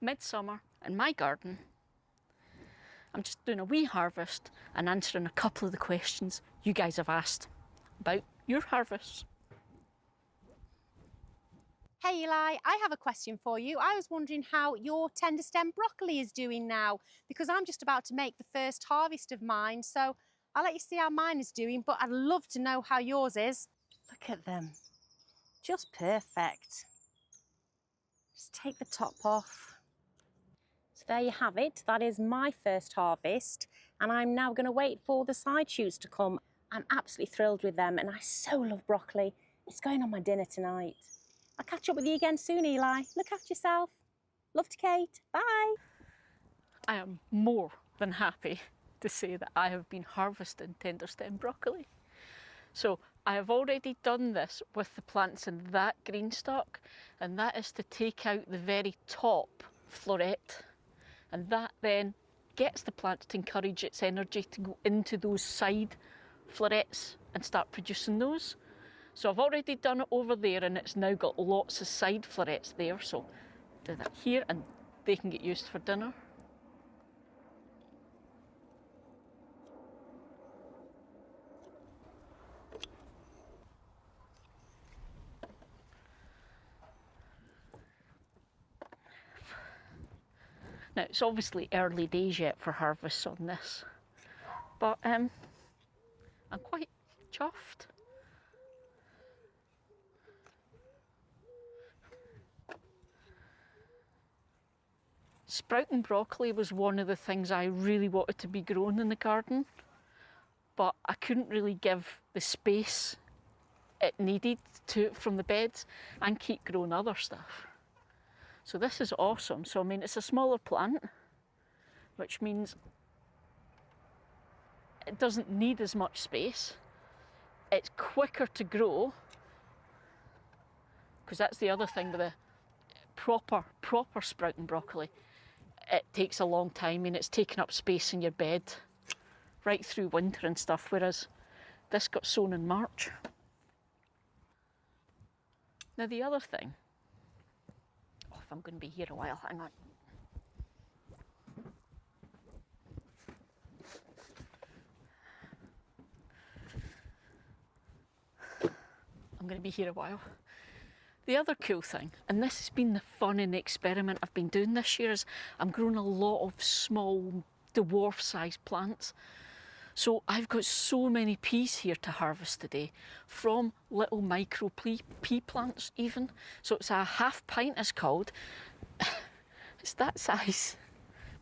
midsummer in my garden. I'm just doing a wee harvest and answering a couple of the questions you guys have asked about your harvests. Hey Eli, I have a question for you. I was wondering how your tender stem broccoli is doing now, because I'm just about to make the first harvest of mine, so I'll let you see how mine is doing, but I'd love to know how yours is. Look at them, just perfect. Just take the top off. So there you have it, that is my first harvest, and I'm now going to wait for the side shoots to come. I'm absolutely thrilled with them, and I so love broccoli. It's going on my dinner tonight. I'll catch up with you again soon, Eli. Look after yourself. Love to Kate. Bye. I am more than happy to say that I have been harvesting tender stem broccoli. So I have already done this with the plants in that green stock, and that is to take out the very top floret, and that then gets the plant to encourage its energy to go into those side florets and start producing those. So I've already done it over there, and it's now got lots of side florets there, so do that here and they can get used for dinner. Now it's obviously early days yet for harvests on this, but I'm quite chuffed. Sprouting broccoli was one of the things I really wanted to be grown in the garden, but I couldn't really give the space it needed to from the beds and keep growing other stuff. So this is awesome. So I mean, it's a smaller plant, which means it doesn't need as much space. It's quicker to grow, because that's the other thing with the proper sprouting broccoli. It takes a long time and it's taking up space in your bed right through winter and stuff, whereas this got sown in March. Now the other thing, if I'm going to be here a while, hang on. I'm going to be here a while. The other cool thing, and this has been the fun and the experiment I've been doing this year, is I'm growing a lot of small dwarf sized plants. So I've got so many peas here to harvest today, from little micro pea plants even. So it's a half pint it's called. It's that size,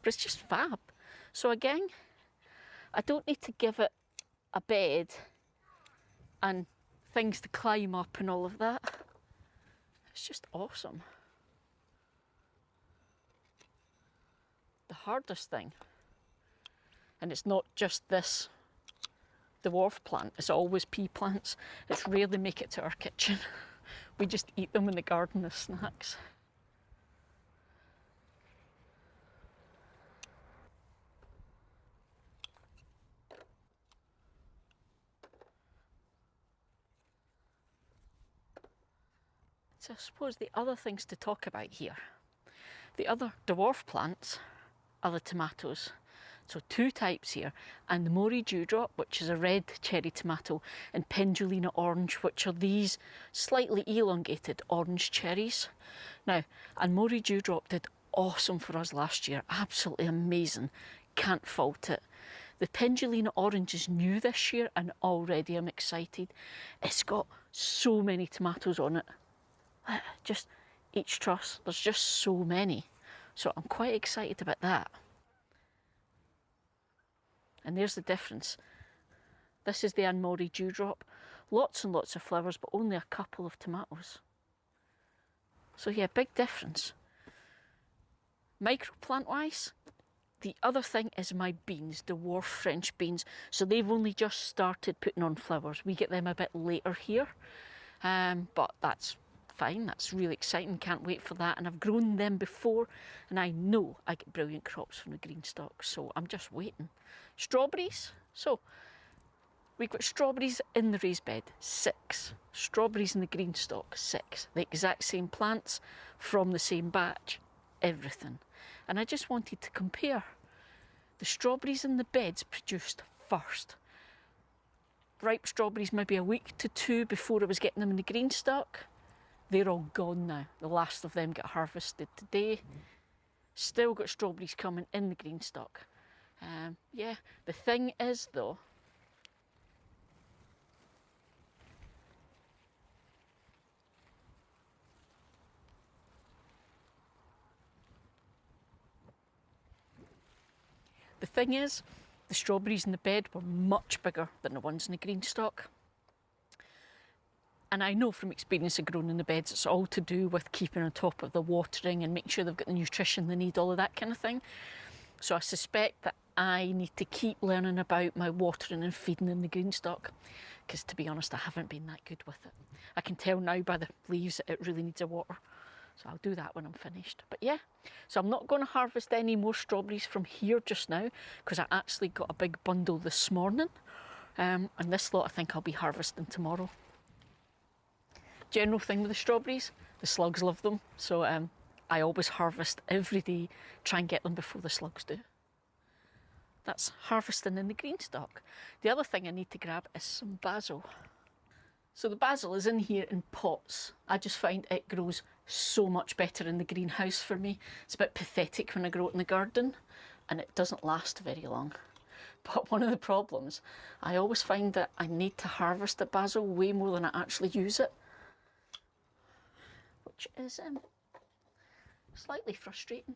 but it's just fab. So again, I don't need to give it a bed and things to climb up and all of that. It's just awesome. The hardest thing, and it's not just this dwarf plant, it's always pea plants. It's rare they make it to our kitchen. We just eat them in the garden as snacks. So I suppose the other things to talk about here, the other dwarf plants are the tomatoes. So two types here, and the Mori Dewdrop, which is a red cherry tomato, and Pendulina Orange, which are these slightly elongated orange cherries. Now, and Mori Dewdrop did awesome for us last year, absolutely amazing, can't fault it. The Pendulina Orange is new this year, and already I'm excited. It's got so many tomatoes on it. Just each truss, there's just so many. So I'm quite excited about that. And there's the difference. This is the Anne-Marie Dewdrop. Lots and lots of flowers, but only a couple of tomatoes. So yeah, big difference. Microplant wise, the other thing is my beans, dwarf French beans. So they've only just started putting on flowers. We get them a bit later here, but that's fine, that's really exciting, can't wait for that. And I've grown them before, and I know I get brilliant crops from the green stock, so I'm just waiting. Strawberries, so we've got strawberries in the raised bed, 6. Strawberries in the green stock, 6. The exact same plants from the same batch everything. And I just wanted to compare the strawberries in the beds produced first. Ripe strawberries maybe a week to 2 before I was getting them in the green stock. They're all gone now. The last of them got harvested today. Still got strawberries coming in the green stock. Yeah, the thing is though, the strawberries in the bed were much bigger than the ones in the green stock. And I know from experience of growing in the beds, it's all to do with keeping on top of the watering and making sure they've got the nutrition they need, all of that kind of thing. So I suspect that I need to keep learning about my watering and feeding in the green stock, because to be honest, I haven't been that good with it. I can tell now by the leaves that it really needs a water. So I'll do that when I'm finished. But yeah, so I'm not going to harvest any more strawberries from here just now, because I actually got a big bundle this morning. And this lot I think I'll be harvesting tomorrow. General thing with the strawberries, the slugs love them. So I always harvest every day, try and get them before the slugs do. That's harvesting in the green stock. The other thing I need to grab is some basil. So the basil is in here in pots. I just find it grows so much better in the greenhouse for me. It's a bit pathetic when I grow it in the garden, and it doesn't last very long. But one of the problems, I always find that I need to harvest the basil way more than I actually use it, which is slightly frustrating.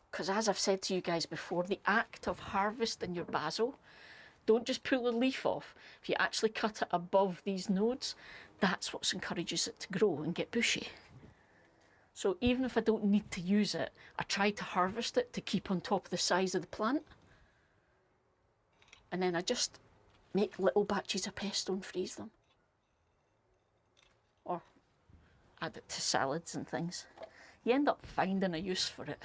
Because as I've said to you guys before, the act of harvesting your basil, don't just pull the leaf off. If you actually cut it above these nodes, that's what encourages it to grow and get bushy. So even if I don't need to use it, I try to harvest it to keep on top of the size of the plant. And then I just make little batches of pesto and freeze them. Or add it to salads and things. You end up finding a use for it.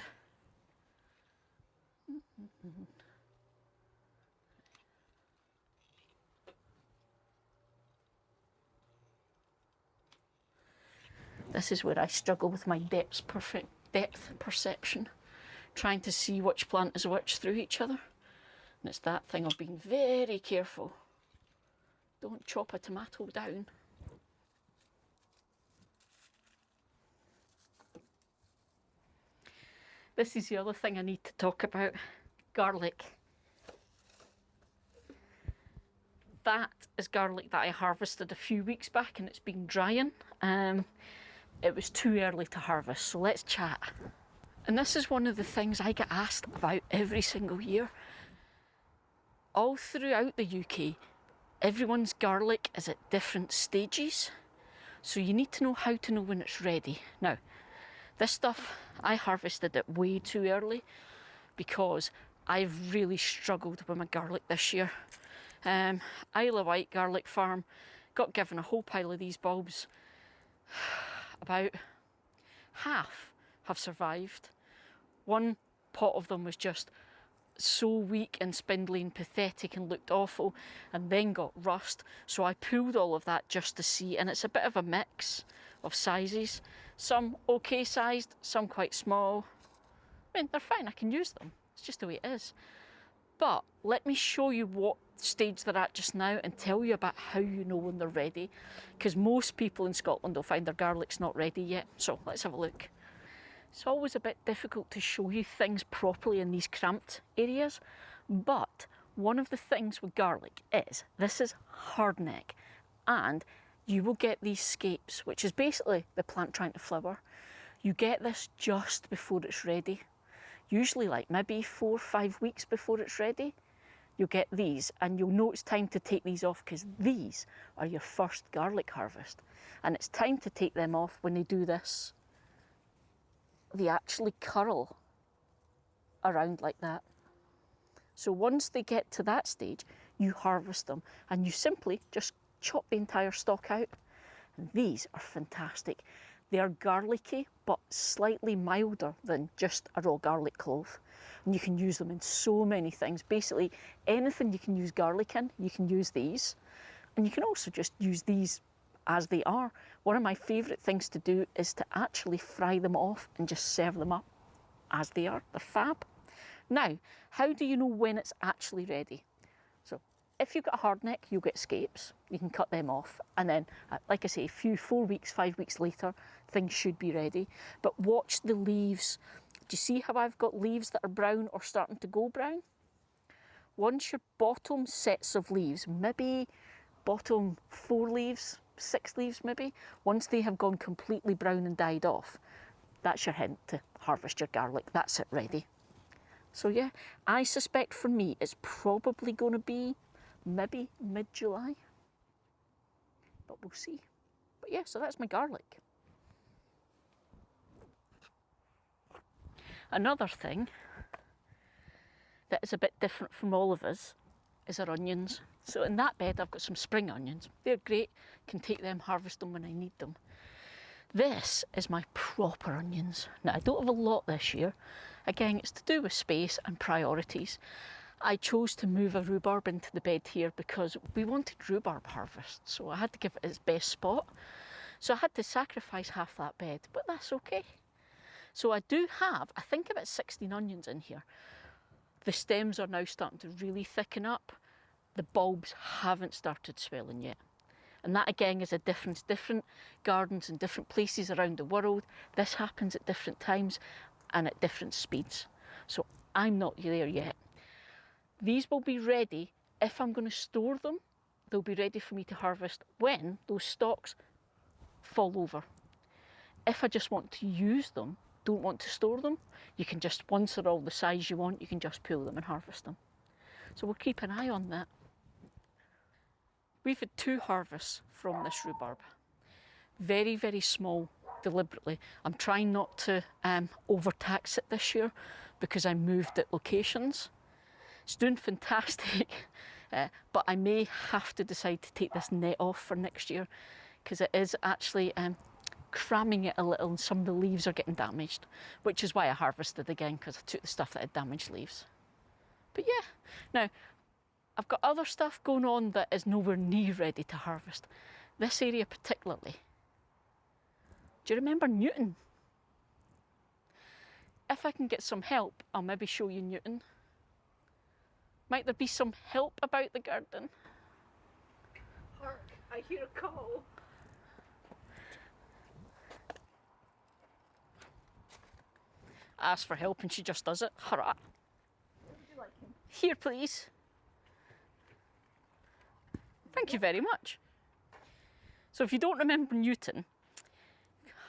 This is where I struggle with my depth perception, trying to see which plant is which through each other. And it's that thing of being very careful. Don't chop a tomato down. This is the other thing I need to talk about, garlic. That is garlic that I harvested a few weeks back and it's been drying. It was too early to harvest, so let's chat. And this is one of the things I get asked about every single year. All throughout the UK, everyone's garlic is at different stages. So you need to know how to know when it's ready. Now, this stuff, I harvested it way too early because I've really struggled with my garlic this year. Isle of Wight garlic farm, got given a whole pile of these bulbs. About half have survived. One pot of them was just so weak and spindly and pathetic and looked awful, and then got rust. So I pulled all of that just to see, and it's a bit of a mix of sizes. Some okay sized, some quite small. I mean, they're fine, I can use them. It's just the way it is. But let me show you what stage they're at just now and tell you about how you know when they're ready, because most people in Scotland will find their garlic's not ready yet. So let's have a look. It's always a bit difficult to show you things properly in these cramped areas, but one of the things with garlic is this is hardneck, and you will get these scapes, which is basically the plant trying to flower. You get this just before it's ready, usually like maybe 4 or 5 weeks before it's ready. You'll get these, and you'll know it's time to take these off because these are your first garlic harvest. And it's time to take them off when they do this. They actually curl around like that. So once they get to that stage, you harvest them and you simply just chop the entire stalk out. And these are fantastic. They are garlicky, but slightly milder than just a raw garlic clove. And you can use them in so many things. Basically, anything you can use garlic in, you can use these. And you can also just use these as they are. One of my favourite things to do is to actually fry them off and just serve them up as they are. They're fab. Now, how do you know when it's actually ready? So if you've got a hard neck, you'll get scapes. You can cut them off. And then, like I say, 4 weeks, 5 weeks later, things should be ready. But watch the leaves. Do you see how I've got leaves that are brown or starting to go brown? Once your bottom sets of leaves, maybe bottom 4 leaves, 6 leaves maybe, once they have gone completely brown and died off, that's your hint to harvest your garlic. That's it ready. So yeah, I suspect for me it's probably going to be maybe mid-July, but we'll see. But yeah, so that's my garlic. Another thing that is a bit different from all of us is our onions. So in that bed I've got some spring onions. They're great, can take them, harvest them when I need them. This is my proper onions. Now I don't have a lot this year. Again, it's to do with space and priorities. I chose to move a rhubarb into the bed here because we wanted rhubarb harvest, so I had to give it its best spot. So I had to sacrifice half that bed, but that's okay. So I do have, I think about 16 onions in here. The stems are now starting to really thicken up. The bulbs haven't started swelling yet. And that again is a difference. Different gardens in different places around the world, this happens at different times and at different speeds. So I'm not there yet. These will be ready, if I'm going to store them, they'll be ready for me to harvest when those stalks fall over. If I just want to use them, don't want to store them, you can just, once they're all the size you want, you can just pull them and harvest them. So we'll keep an eye on that. We've had 2 harvests from this rhubarb. Very, very small, deliberately. I'm trying not to overtax it this year because I moved at locations. It's doing fantastic, but I may have to decide to take this net off for next year because it is actually cramming it a little and some of the leaves are getting damaged, which is why I harvested again, because I took the stuff that had damaged leaves. But yeah, now I've got other stuff going on that is nowhere near ready to harvest. This area particularly. Do you remember Newton? If I can get some help, I'll maybe show you Newton. Might there be some help about the garden? Hark, I hear a call. I ask for help and she just does it. Hurrah. Would you like him? Here, please. Thank you very much. So if you don't remember Newton,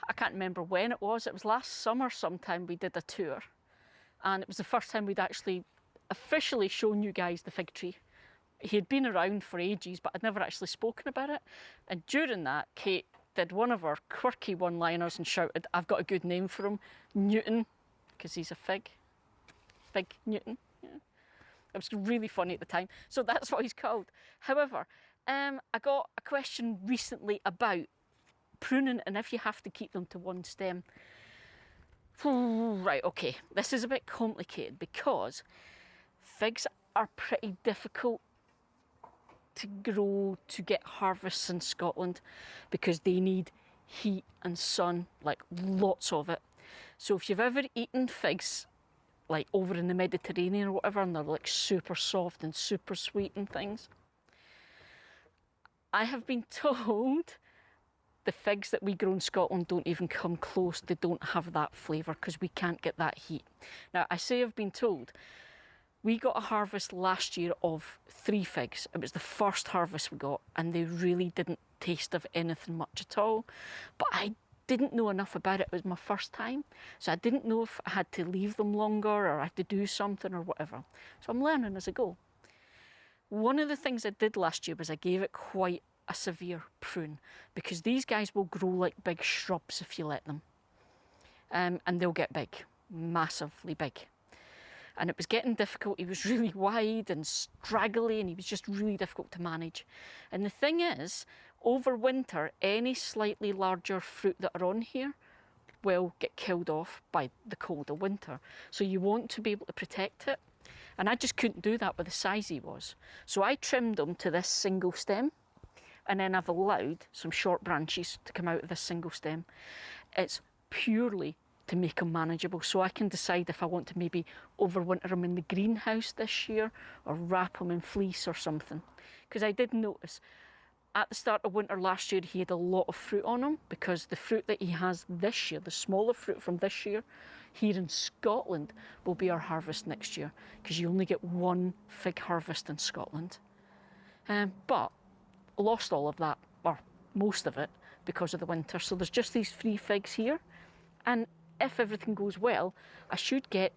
I can't remember when it was last summer sometime we did a tour, and it was the first time we'd actually officially shown you guys the fig tree. He had been around for ages, but I'd never actually spoken about it. And during that, Kate did one of her quirky one-liners and shouted, I've got a good name for him, Newton, because he's a fig. Fig Newton. Yeah. It was really funny at the time. So that's what he's called. However, I got a question recently about pruning and if you have to keep them to one stem. Right, okay, this is a bit complicated because figs are pretty difficult to grow, to get harvests in Scotland because they need heat and sun, like lots of it. So if you've ever eaten figs like over in the Mediterranean or whatever, and they're like super soft and super sweet and things, I have been told the figs that we grow in Scotland don't even come close. They don't have that flavour because we can't get that heat. Now, I say I've been told. We got a harvest last year of 3 figs. It was the first harvest we got and they really didn't taste of anything much at all. But I didn't know enough about it. It was my first time. So I didn't know if I had to leave them longer or I had to do something or whatever. So I'm learning as I go. One of the things I did last year was I gave it quite a severe prune because these guys will grow like big shrubs if you let them. And they'll get big, massively big. And it was getting difficult. He was really wide and straggly and he was just really difficult to manage. And the thing is, over winter, any slightly larger fruit that are on here will get killed off by the cold of winter. So you want to be able to protect it. And I just couldn't do that with the size he was. So I trimmed him to this single stem And then I've allowed some short branches to come out of this single stem. It's purely to make them manageable, so I can decide if I want to maybe overwinter them in the greenhouse this year or wrap them in fleece or something. Because I did notice at the start of winter last year he had a lot of fruit on him, because the fruit that he has this year, the smaller fruit from this year, here in Scotland will be our harvest next year, because you only get one fig harvest in Scotland. But lost all of that, or most of it, because of the winter. So there's just these 3 figs here, and if everything goes well, I should get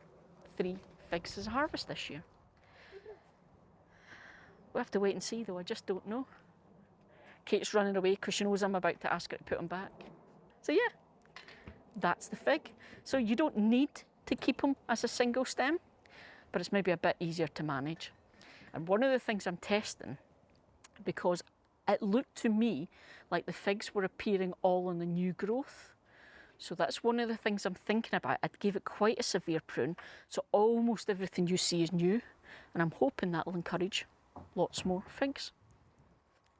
3 figs as a harvest this year. We'll have to wait and see though, I just don't know. Kate's running away because she knows I'm about to ask her to put them back. So yeah, that's the fig. So you don't need to keep them as a single stem, but it's maybe a bit easier to manage. And one of the things I'm testing, because it looked to me like the figs were appearing all in the new growth. So that's one of the things I'm thinking about. I gave it quite a severe prune, so almost everything you see is new, and I'm hoping that will encourage lots more figs.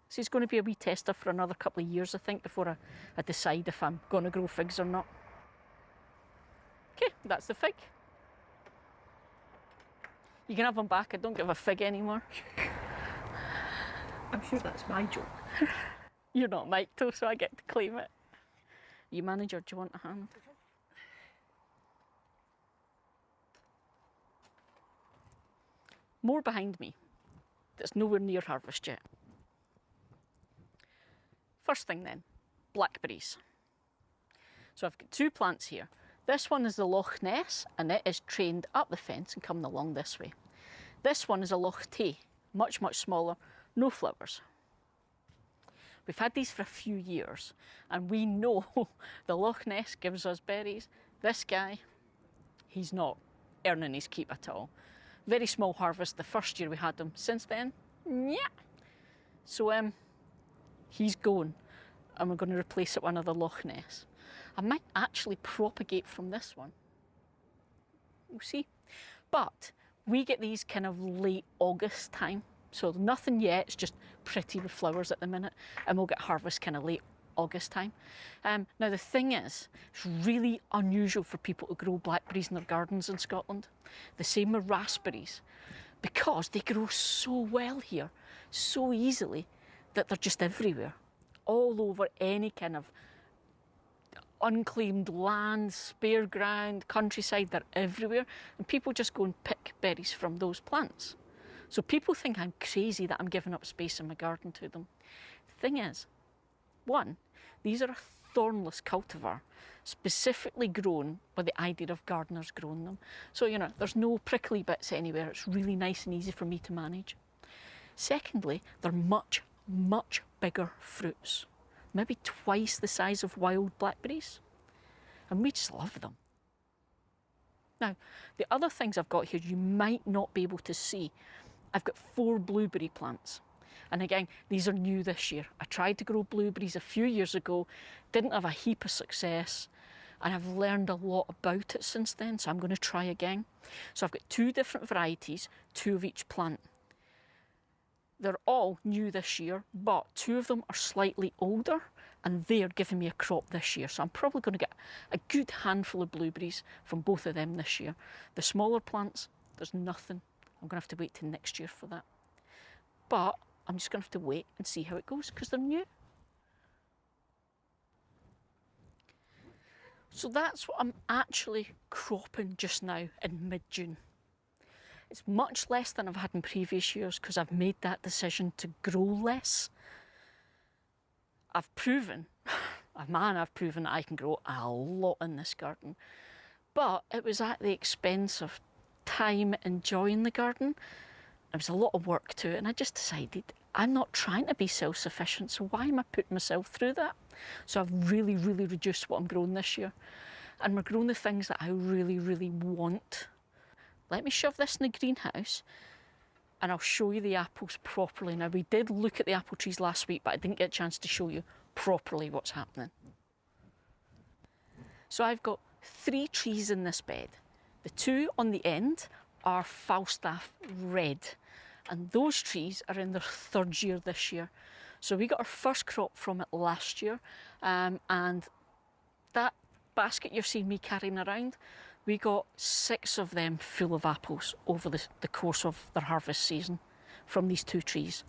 So it's going to be a wee tester for another couple of years, I think, before I decide if I'm going to grow figs or not. Okay, that's the fig. You can have them back. I don't give a fig anymore. I'm sure that's my job. You're not Mike, though, so I get to claim it. You manager, do you want a hand? More behind me. That's nowhere near harvest yet. First thing then, blackberries. So I've got 2 plants here. This one is the Loch Ness, and it is trained up the fence and coming along this way. This one is a Loch Tay, much, much smaller, no flowers. We've had these for a few years, and we know the Loch Ness gives us berries. This guy, he's not earning his keep at all. Very small harvest the first year we had them. Since then, yeah. So he's going, and we're going to replace it with another Loch Ness. I might actually propagate from this one. We'll see. But we get these kind of late August time. So nothing yet, it's just pretty with flowers at the minute, and we'll get harvest kind of late August time. Now the thing is, it's really unusual for people to grow blackberries in their gardens in Scotland. The same with raspberries, because they grow so well here, so easily, that they're just everywhere. All over any kind of unclaimed land, spare ground, countryside, they're everywhere, and people just go and pick berries from those plants. So people think I'm crazy that I'm giving up space in my garden to them. The thing is, one, these are a thornless cultivar, specifically grown with the idea of gardeners growing them. So, you know, there's no prickly bits anywhere. It's really nice and easy for me to manage. Secondly, they're much, much bigger fruits. Maybe twice the size of wild blackberries. And we just love them. Now, the other things I've got here you might not be able to see. I've got 4 blueberry plants. And again, these are new this year. I tried to grow blueberries a few years ago, didn't have a heap of success, and I've learned a lot about it since then, so I'm going to try again. So I've got 2 different varieties, 2 of each plant. They're all new this year, but 2 of them are slightly older, and they're giving me a crop this year. So I'm probably going to get a good handful of blueberries from both of them this year. The smaller plants, there's nothing. I'm going to have to wait till next year for that. But I'm just going to have to wait and see how it goes, because they're new. So that's what I'm actually cropping just now in mid-June. It's much less than I've had in previous years, because I've made that decision to grow less. I've proven that I can grow a lot in this garden. But it was at the expense of time enjoying the garden. There was a lot of work to it, and I just decided I'm not trying to be self-sufficient, so why am I putting myself through that? So I've really, really reduced what I'm growing this year. And we're growing the things that I really, really want. Let me shove this in the greenhouse and I'll show you the apples properly. Now, we did look at the apple trees last week, but I didn't get a chance to show you properly what's happening. So I've got 3 trees in this bed. The 2 on the end are Falstaff Red, and those trees are in their 3rd year this year. So we got our first crop from it last year, and that basket you're seeing me carrying around, we got 6 of them full of apples over the course of their harvest season from these 2 trees.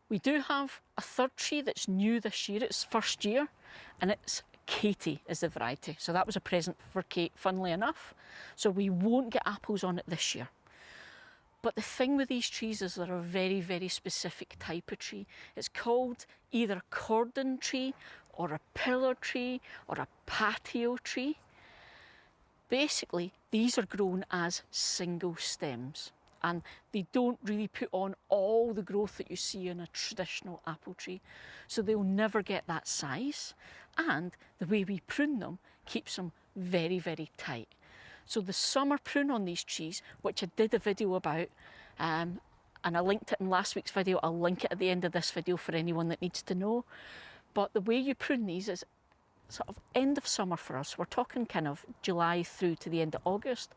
We do have a third tree that's new this year, it's first year, and it's Katie is the variety. So that was a present for Kate, funnily enough. So we won't get apples on it this year. But the thing with these trees is they're a very, very specific type of tree. It's called either a cordon tree or a pillar tree or a patio tree. Basically, these are grown as single stems and they don't really put on all the growth that you see in a traditional apple tree. So they'll never get that size. And the way we prune them keeps them very, very tight. So the summer prune on these trees, which I did a video about, and I linked it in last week's video, I'll link it at the end of this video for anyone that needs to know. But the way you prune these is sort of end of summer for us. We're talking kind of July through to the end of August.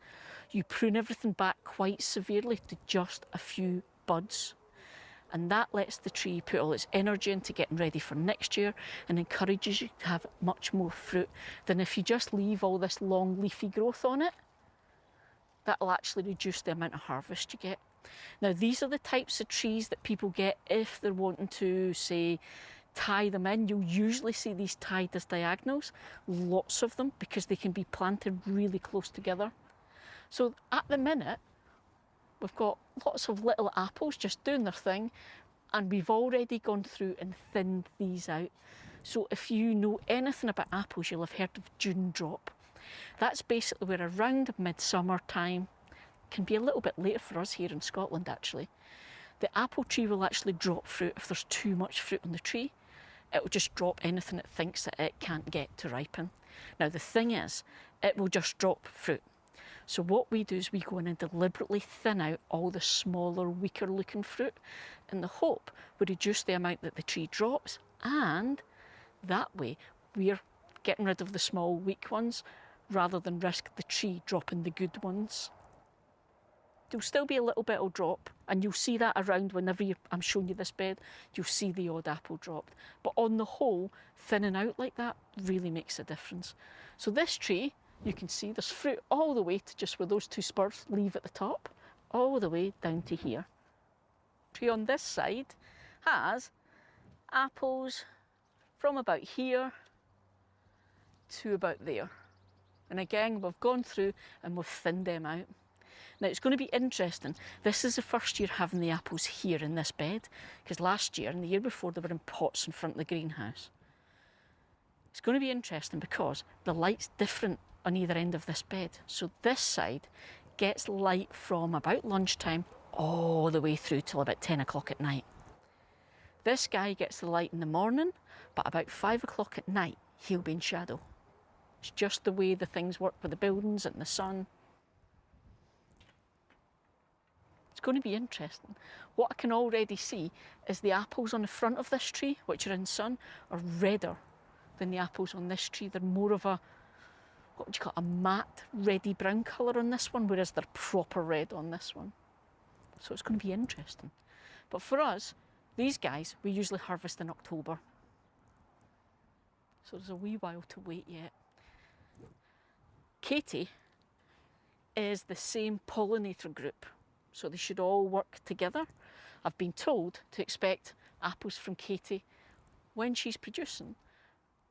You prune everything back quite severely to just a few buds. And that lets the tree put all its energy into getting ready for next year and encourages you to have much more fruit than if you just leave all this long leafy growth on it. That'll actually reduce the amount of harvest you get. Now, these are the types of trees that people get if they're wanting to, say, tie them in. You'll usually see these tied as diagonals, lots of them, because they can be planted really close together. So at the minute, we've got lots of little apples just doing their thing, and we've already gone through and thinned these out. So if you know anything about apples, you'll have heard of June drop. That's basically where around midsummer time, can be a little bit later for us here in Scotland actually, the apple tree will actually drop fruit if there's too much fruit on the tree. It will just drop anything it thinks that it can't get to ripen. Now the thing is, it will just drop fruit. So what we do is we go in and deliberately thin out all the smaller, weaker looking fruit in the hope we reduce the amount that the tree drops, and that way we're getting rid of the small, weak ones rather than risk the tree dropping the good ones. There'll still be a little bit of drop, and you'll see that around whenever I'm showing you this bed, you'll see the odd apple dropped. But on the whole, thinning out like that really makes a difference. So this tree, you can see there's fruit all the way to just where those 2 spurs leave at the top, all the way down to here. Tree on this side has apples from about here to about there. And again, we've gone through and we've thinned them out. Now it's going to be interesting. This is the first year having the apples here in this bed, because last year and the year before they were in pots in front of the greenhouse. It's going to be interesting because the light's different on either end of this bed. So this side gets light from about lunchtime all the way through till about 10 o'clock at night. This guy gets the light in the morning, but about 5 o'clock at night, he'll be in shadow. It's just the way the things work with the buildings and the sun. It's going to be interesting. What I can already see is the apples on the front of this tree, which are in sun, are redder than the apples on this tree. They're more of a, what would you call it, a matte reddy brown colour on this one, whereas they're proper red on this one. So it's going to be interesting. But for us, these guys, we usually harvest in October. So there's a wee while to wait yet. Katie is the same pollinator group, so they should all work together. I've been told to expect apples from Katie when she's producing.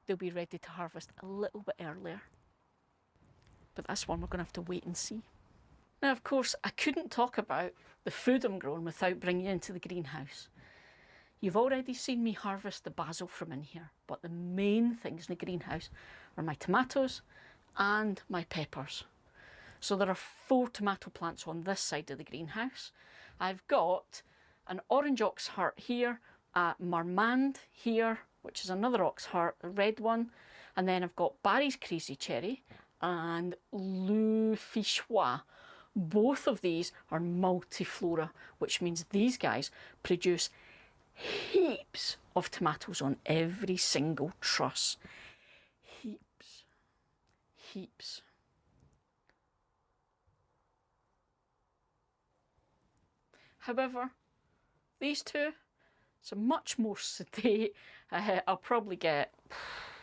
They'll be ready to harvest a little bit earlier. But that's one we're going to have to wait and see. Now, of course, I couldn't talk about the food I'm growing without bringing you into the greenhouse. You've already seen me harvest the basil from in here, but the main things in the greenhouse are my tomatoes and my peppers. So there are 4 tomato plants on this side of the greenhouse. I've got an orange ox heart here, a marmande here, which is another ox heart, a red one, and then I've got Barry's crazy cherry and Loup Fichois. Both of these are multiflora, which means these guys produce heaps of tomatoes on every single truss. Heaps. Heaps. However, these 2 So much more sedate. I'll probably get,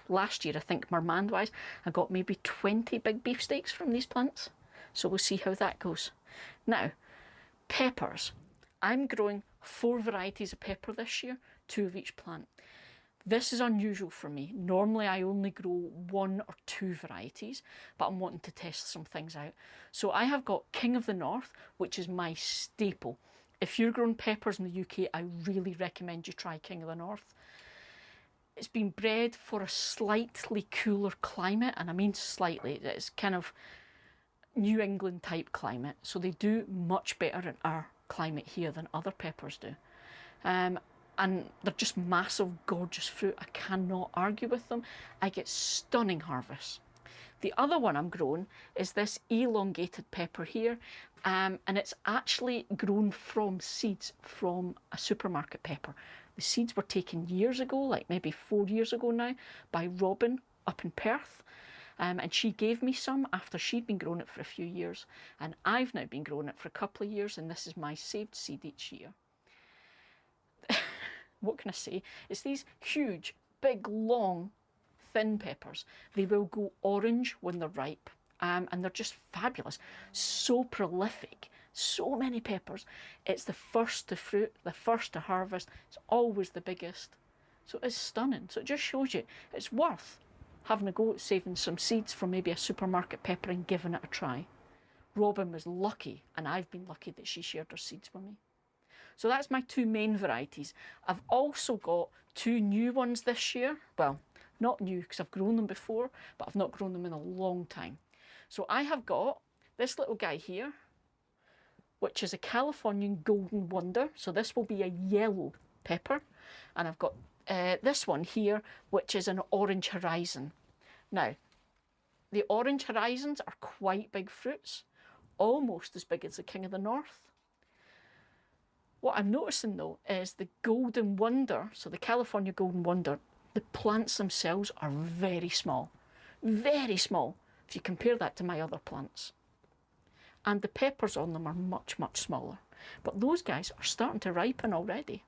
last year I think Marmande wise, I got maybe 20 big beefsteaks from these plants. So we'll see how that goes. Now, peppers. I'm growing 4 varieties of pepper this year, 2 of each plant. This is unusual for me. Normally I only grow 1 or 2 varieties, but I'm wanting to test some things out. So I have got King of the North, which is my staple. If you're growing peppers in the UK, I really recommend you try King of the North. It's been bred for a slightly cooler climate, and I mean slightly. It's kind of New England type climate, so they do much better in our climate here than other peppers do. And they're just massive, gorgeous fruit. I cannot argue with them. I get stunning harvests. The other one I'm growing is this elongated pepper here, and it's actually grown from seeds from a supermarket pepper. The seeds were taken years ago, like maybe 4 years ago now, by Robin up in Perth. And she gave me some after she'd been growing it for a few years. And I've now been growing it for a couple of years, and this is my saved seed each year. What can I say? It's these huge, big, long, thin peppers. They will go orange when they're ripe, and they're just fabulous. So prolific, so many peppers. It's the first to fruit, the first to harvest. It's always the biggest. So it's stunning. So it just shows you it's worth having a go at saving some seeds from maybe a supermarket pepper and giving it a try. Robin was lucky, and I've been lucky that she shared her seeds with me. So that's my 2 main varieties. I've also got 2 new ones this year. Well, not new because I've grown them before, but I've not grown them in a long time. So I have got this little guy here, which is a Californian Golden Wonder. So this will be a yellow pepper. And I've got this one here, which is an Orange Horizon. Now, the Orange Horizons are quite big fruits, almost as big as the King of the North. What I'm noticing though is the Golden Wonder, so the California Golden Wonder, the plants themselves are very small if you compare that to my other plants. And the peppers on them are much, much smaller. But those guys are starting to ripen already.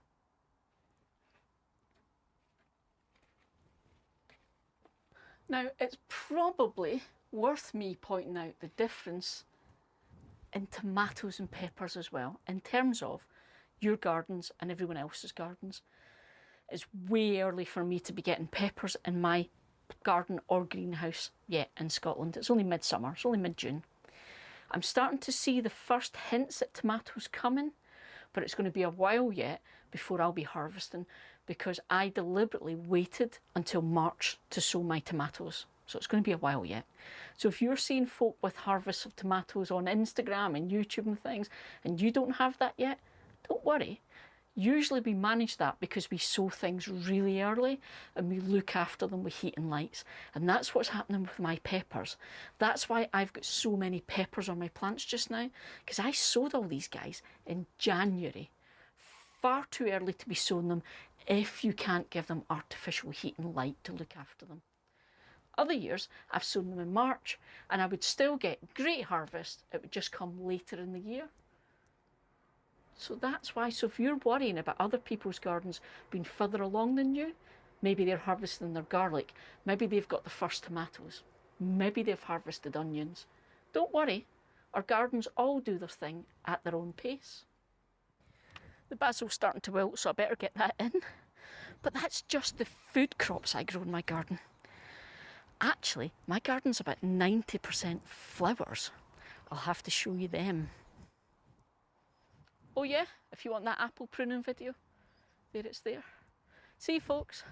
Now, it's probably worth me pointing out the difference in tomatoes and peppers as well, in terms of your gardens and everyone else's gardens. It's way early for me to be getting peppers in my garden or greenhouse yet in Scotland. It's only midsummer, it's only mid-June. I'm starting to see the first hints at tomatoes coming, but it's going to be a while yet before I'll be harvesting, because I deliberately waited until March to sow my tomatoes. So it's going to be a while yet. So if you're seeing folk with harvests of tomatoes on Instagram and YouTube and things, and you don't have that yet, don't worry. Usually we manage that because we sow things really early and we look after them with heat and lights. And that's what's happening with my peppers. That's why I've got so many peppers on my plants just now, because I sowed all these guys in January. Far too early to be sowing them if you can't give them artificial heat and light to look after them. Other years I've sown them in March and I would still get great harvest. It would just come later in the year. So that's why. So if you're worrying about other people's gardens being further along than you, maybe they're harvesting their garlic, maybe they've got the first tomatoes, maybe they've harvested onions. Don't worry, our gardens all do their thing at their own pace. The basil's starting to wilt, so I better get that in. But that's just the food crops I grow in my garden. Actually, my garden's about 90% flowers. I'll have to show you them. Oh yeah, if you want that apple pruning video, there it's there. See you folks.